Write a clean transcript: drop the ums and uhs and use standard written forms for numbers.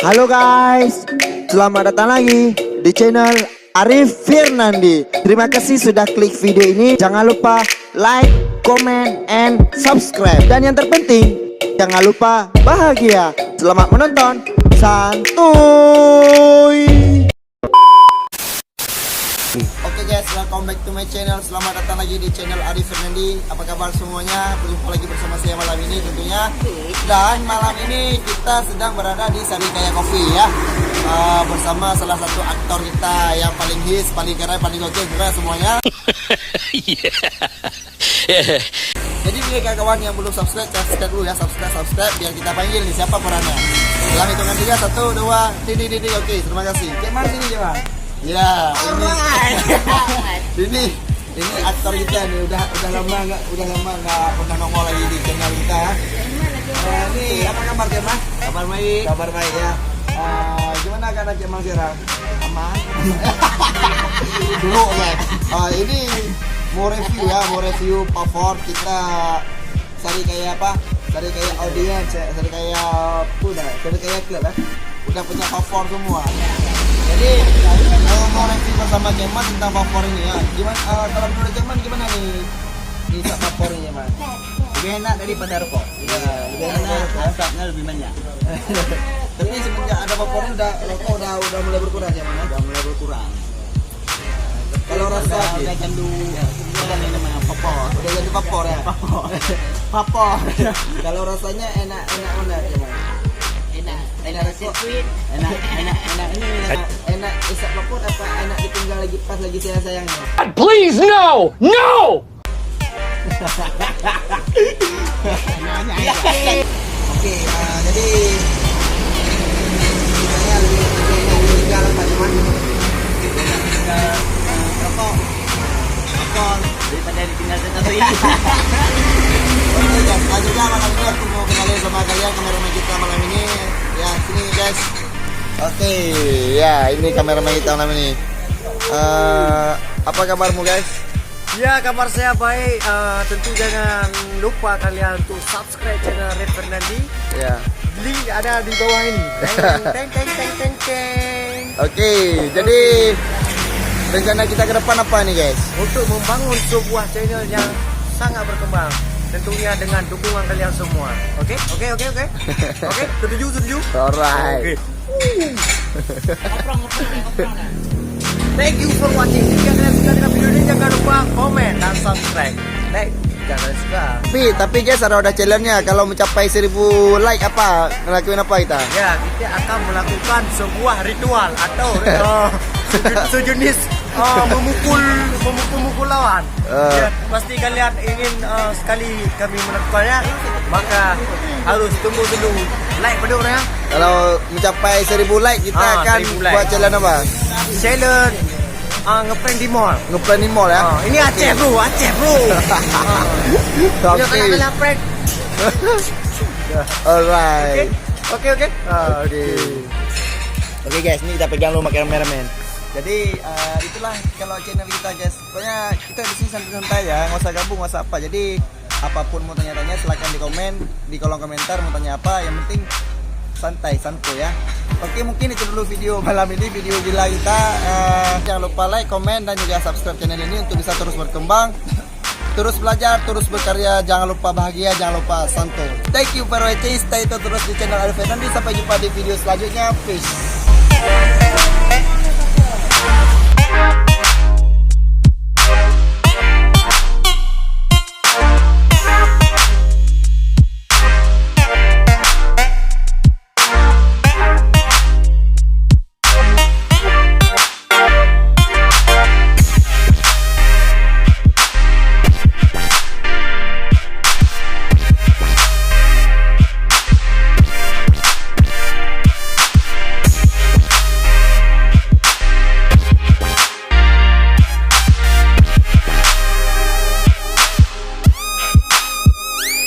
Halo guys, selamat datang lagi di channel Arif Firnandi. Terima kasih sudah klik video ini. Jangan lupa like, comment, and subscribe. Dan yang terpenting, jangan lupa bahagia. Selamat menonton. Santuy. Oke guys, welcome back to my channel. Selamat datang lagi di channel Arif Firnandi. Apa kabar semuanya? Berjumpa lagi bersama saya malam ini tentunya. Dan malam ini kita sedang berada di Sarikaya Coffee ya, bersama salah satu aktor kita yang paling hits, paling keren, paling gokil juga semuanya. Jadi bagi kawan yang belum subscribe dulu ya, subscribe biar kita panggil nih siapa perannya. Dalam hitungan 3, 1, 2, Dini. Oke, terima kasih. Cek mana sini coba? Ya, ini aktor kita nih, udah lama nggak pernah nongol lagi di channel kita. Ini apa kabar Cek Mas? Kabar baik ya. Gimana keadaan Cek Mas sekarang? Aman. Dulu ya. Ini mau review pavor kita. Sarikaya apa? Sarikaya audience, Sarikaya klub ya. Udah punya pavor semua. Jadi mau review bersama Ceman tentang favorit ini ya. Gimana kalau menurut Ceman gimana nih bisa favoritnya Mas? Lebih enak daripada rokok. Ya, lebih enak, asapnya lebih banyak. Tapi semenjak ada favorit udah mulai berkurang ya Mas? Udah mulai berkurang. Kalau rasa udah candu udah ini namanya vapor. udah jadi vapor ya. Vapor. Kalau rasanya enak mana Ceman? Enak sirkuit. Enak ini. Enak isap vapor apa enak ditinggal lagi pas lagi sayang-sayangnya? Please, no! No! Oke, jadi ceritanya lebih tinggal Pak Ceman. Rokok Daripada ditinggal satu-satu. Oke guys, selanjutnya malam ini aku mau kenalin sama kalian kameramen kita malam ini. Ya, sini guys. Oke, ya ini kameramen kita malam ini. Apa kabarmu guys? Ya, kabar saya baik. Tentu jangan lupa kalian untuk subscribe channel Arif Firnandi. Ya. Link ada di bawah ini. Teng. Oke, jadi rencana kita ke depan apa nih guys? Untuk membangun sebuah channel yang sangat berkembang. Tentunya dengan dukungan kalian semua. Oke. Oke, setuju. Alright. Thank you for watching. Jika kalian suka dengan video ini, jangan lupa komen dan subscribe. Jika kalian suka. Tapi guys ada challenge-nya. Kalau mencapai 1000 like apa? Ngelakuin apa kita? Ya, kita akan melakukan sebuah ritual atau sejenis memukul lawan. Ya, pasti kalian ingin sekali kami melakukannya, maka harus tunggu dulu like penuh ya. Kalau mencapai 1000 like kita akan 1000 like. buat challenge apa? Challenge ngeprank di mall. Ngeplan di mall ya? Ini Aceh bro. Oke. Kalian prank. Alright. Oke. Oke guys, ini kita pegang dulu kameramen. Jadi itulah kalau channel kita guys. Pokoknya kita di sini santai-santai ya, nggak usah gabung, nggak usah apa. Jadi apapun mau tanya-tanya silahkan di komen, di kolom komentar mau tanya apa. Yang penting santai ya. Oke, mungkin itu dulu video malam ini, video gila kita. Jangan lupa like, komen, dan juga subscribe channel ini untuk bisa terus berkembang, terus belajar, terus berkarya. Jangan lupa bahagia, jangan lupa santai. Thank you for watching, stay tune terus di channel Arif Firnandi. Sampai jumpa di video selanjutnya. Peace.